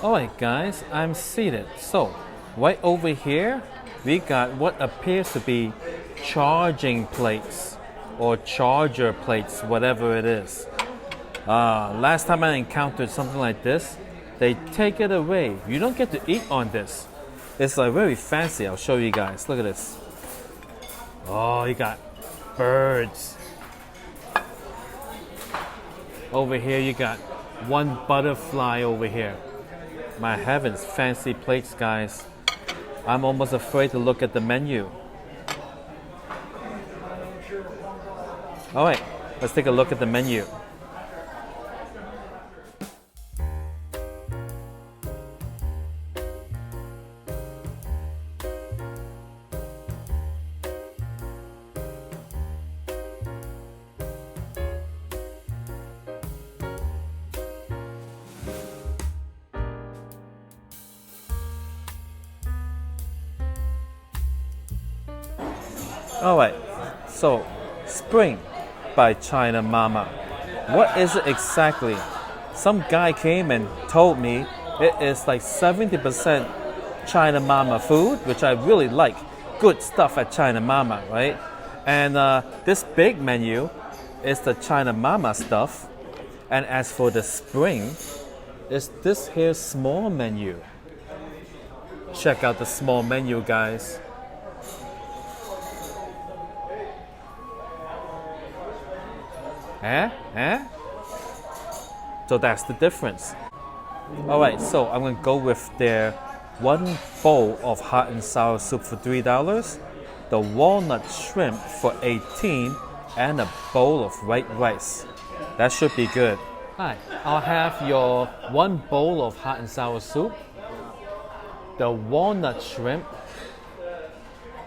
Alright guys, I'm seated. So, right over here, we got what appears to be charging plates or charger plates, whatever it is. Last time I encountered something like this, they take it away. You don't get to eat on this. It's like very fancy. I'll show you guys. Look at this. Oh, you got birds. Over here, you got one butterfly over here. My heavens, fancy plates, guys. I'm almost afraid to look at the menu. All right, let's take a look at the menu. Alright, so Spring by China Mama. What is it exactly? Some guy came and told me it is like 70% China Mama food, which I really like. Good stuff at China Mama, right? And this big menu is the China Mama stuff. And as for the Spring, it's this here small menu. Check out the small menu, guys. So that's the difference. Alright, so I'm going to go with their one bowl of hot and sour soup for $3, the walnut shrimp for $18, and a bowl of white rice. That should be good. Hi, I'll have your one bowl of hot and sour soup, the walnut shrimp,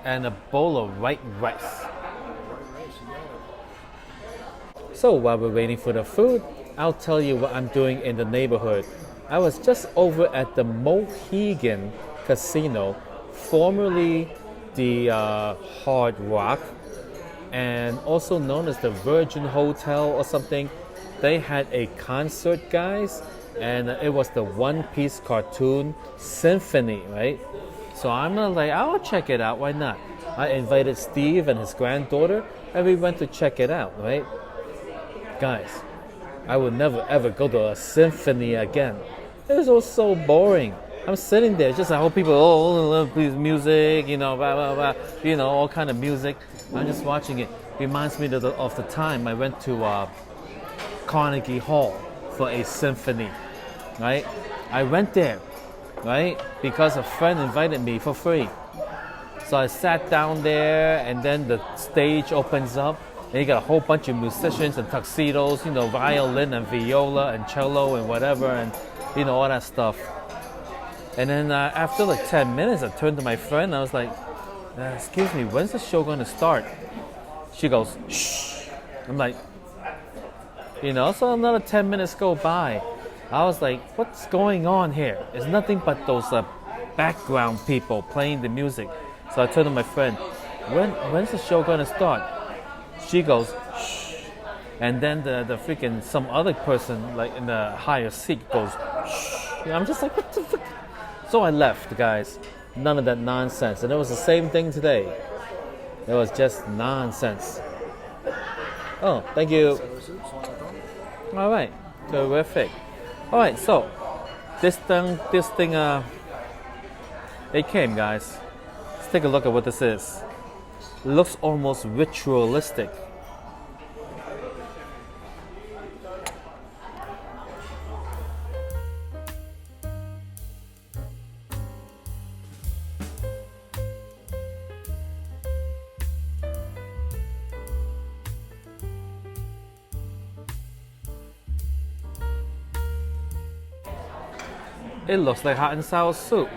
and a bowl of white rice. So while we're waiting for the food, I'll tell you what I'm doing in the neighborhood. I was just over at the Mohegan Casino, formerly the Hard Rock, and also known as the Virgin Hotel or something. They had a concert, guys, and it was the One Piece cartoon Symphony, right? So I'm like, I'll check it out, why not? I invited Steve and his granddaughter, and we went to check it out, right? Guys, I would never ever go to a symphony again. It was all so boring. I'm sitting there, just I hope people, love music, blah, blah, blah, all kind of music. I'm just watching it. Reminds me of the time I went to Carnegie Hall for a symphony, right? I went there, right, because a friend invited me for free. So I sat down there, and then the stage opens up. And you got a whole bunch of musicians in tuxedos, violin and viola and cello and whatever, and all that stuff. And then after like 10 minutes, I turned to my friend. I was like, "Excuse me, when's the show going to start?" She goes, "Shh." I'm like, So another 10 minutes go by. I was like, "What's going on here? It's nothing but those background people playing the music." So I turned to my friend, "When's the show going to start?" She goes, "Shh," and then the freaking some other person like in the higher seat goes, "Shh." I'm just like, what the fuck? So I left, guys. None of that nonsense, and it was the same thing today. It was just nonsense. Oh, thank you. All right, terrific. All right, so this thing, it came, guys. Let's take a look at what this is. Looks almost ritualistic. It looks like hot and sour soup.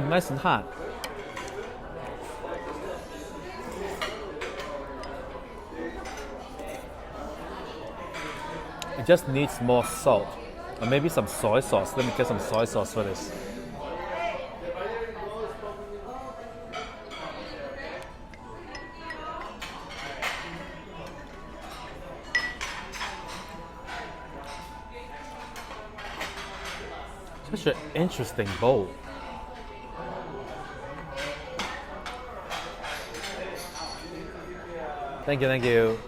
Nice and hot. It just needs more salt. Or maybe some soy sauce. Let me get some soy sauce for this. Such an interesting bowl. Thank you, thank you.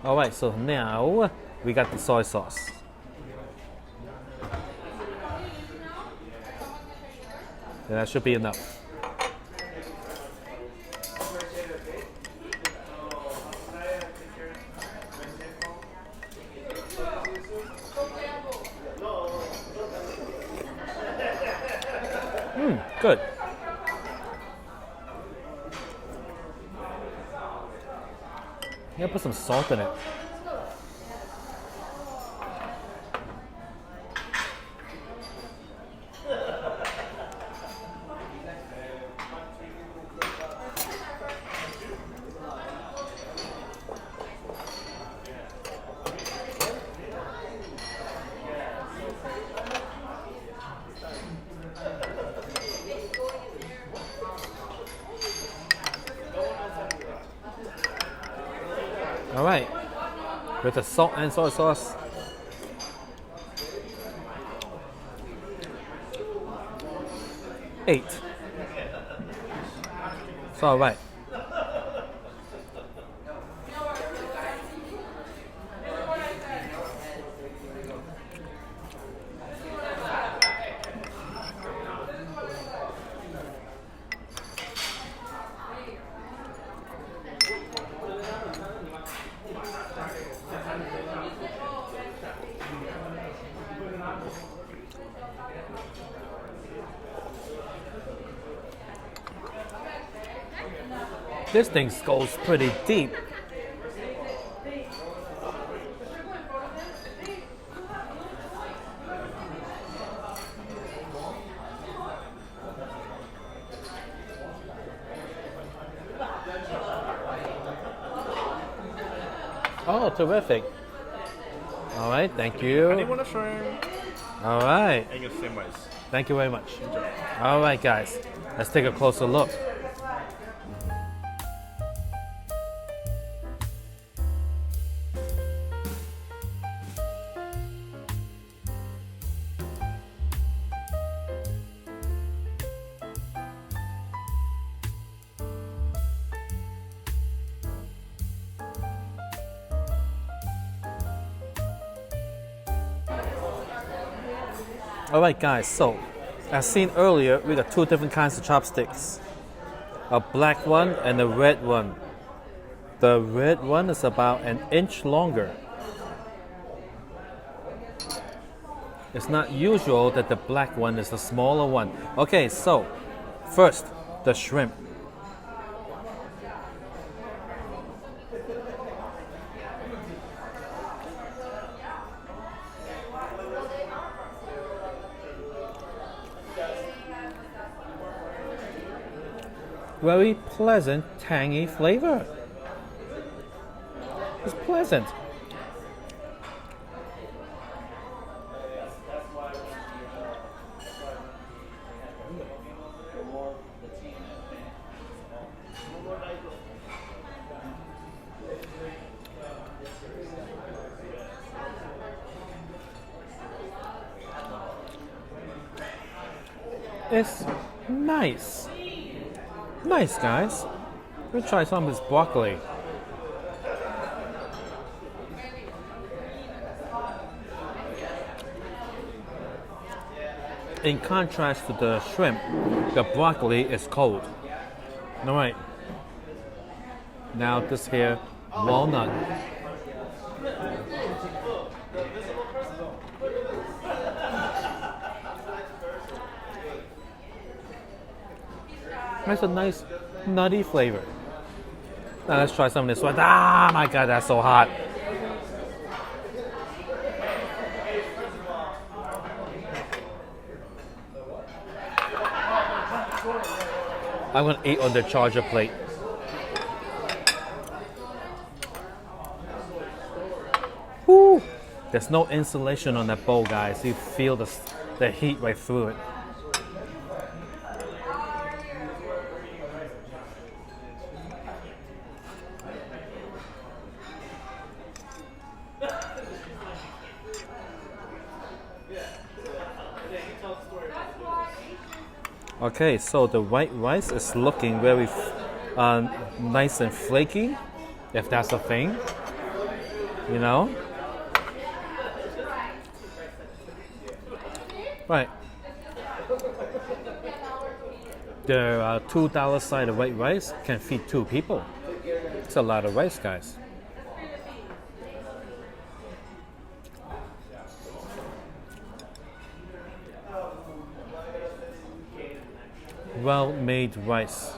Alright, so now we got the soy sauce. And that should be enough. Good. I'm gonna put some salt in it. All right, with the salt and soy sauce. Eight. It's all right. This thing goes pretty deep. Oh, terrific. All right, thank you. Anyone a shrimp? All right. And your same ways. Thank you very much. All right, guys, let's take a closer look. Alright guys, so as seen earlier, we got two different kinds of chopsticks. A black one and a red one. The red one is about an inch longer. It's not usual that the black one is the smaller one. Okay, so first, the shrimp. Very pleasant, tangy flavor. It's pleasant. It's nice. Nice, guys. Let's try some of this broccoli. In contrast to the shrimp, the broccoli is cold. All right. Now this here, walnut. That's a nice nutty flavor. Now let's try some of this one. Ah, my God, that's so hot. I'm gonna eat on the charger plate. Woo! There's no insulation on that bowl, guys. You feel the heat right through it. Okay, so the white rice is looking very nice and flaky, if that's a thing, you know? Right. The $2 side of white rice can feed 2 people. It's a lot of rice, guys. Well-made rice.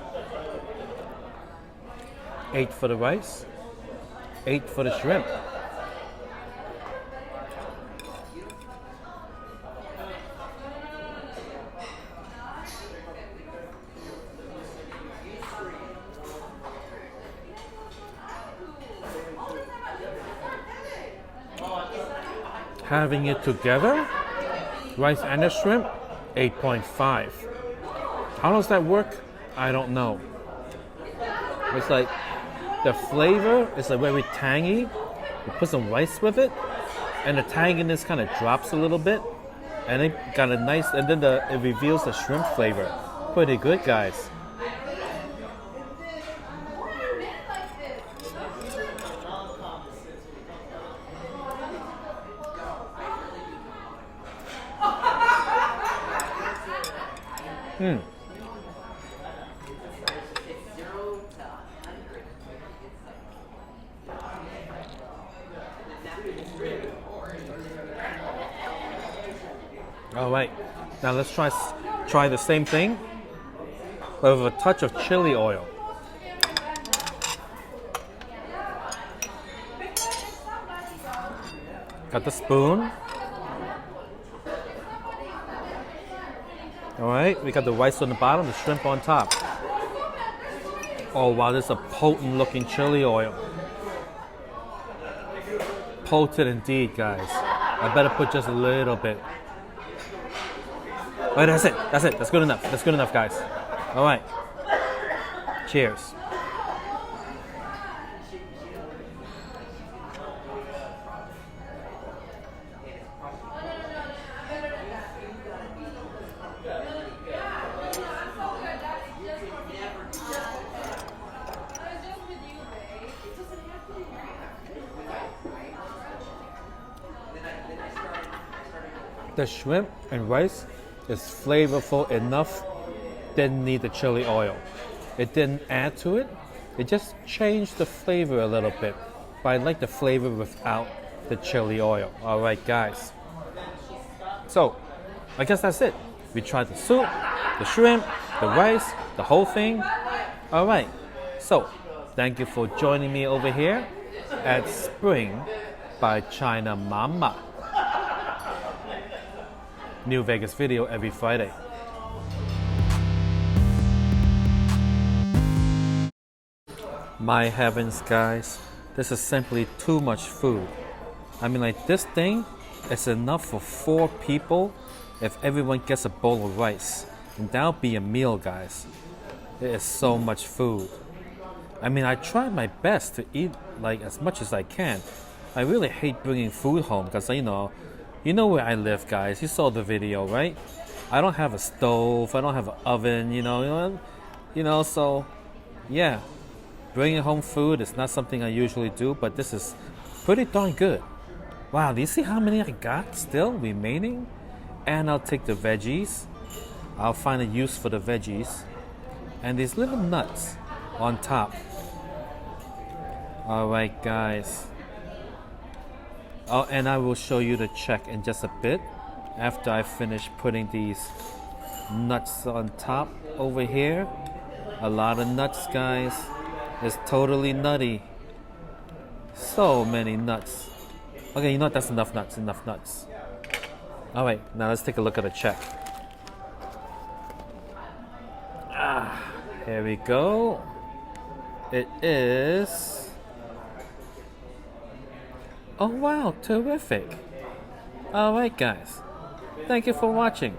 8 for the rice, 8 for the shrimp. Having it together, rice and the shrimp, 8.5. How does that work? I don't know. It's like the flavor is like very tangy. You put some rice with it, and the tanginess kind of drops a little bit, and it got a nice. And then it reveals the shrimp flavor. Pretty good, guys. All right, now let's try the same thing with a touch of chili oil. Got the spoon. All right, we got the rice on the bottom, the shrimp on top. Oh wow, this is a potent looking chili oil. Potent indeed, guys. I better put just a little bit. All right, that's it. That's good enough. That's good enough, guys. All right. Cheers. The shrimp and rice is flavorful enough. Didn't need the chili oil. It didn't add to it. It just changed the flavor a little bit. But I like the flavor without the chili oil. All right, guys. So, I guess that's it. We tried the soup, the shrimp, the rice, the whole thing. All right. So, thank you for joining me over here at Spring by China Mama. New Vegas video every Friday. My heavens, guys, this is simply too much food. I mean, like, this thing is enough for 4 people if everyone gets a bowl of rice. And that'll be a meal, guys. It is so much food. I mean, I try my best to eat like as much as I can. I really hate bringing food home because, you know where I live, guys. You saw the video, right? I don't have a stove. I don't have an oven, so yeah. Bringing home food is not something I usually do, but this is pretty darn good. Wow, do you see how many I got still remaining? And I'll take the veggies. I'll find a use for the veggies. And these little nuts on top. Alright, guys. Oh, and I will show you the check in just a bit after I finish putting these nuts on top over here. A lot of nuts, guys. It's totally nutty. So many nuts. Okay, you know what? That's enough nuts. Alright, now let's take a look at the check. Here we go. It is... Oh wow, terrific. Alright, guys. Thank you for watching.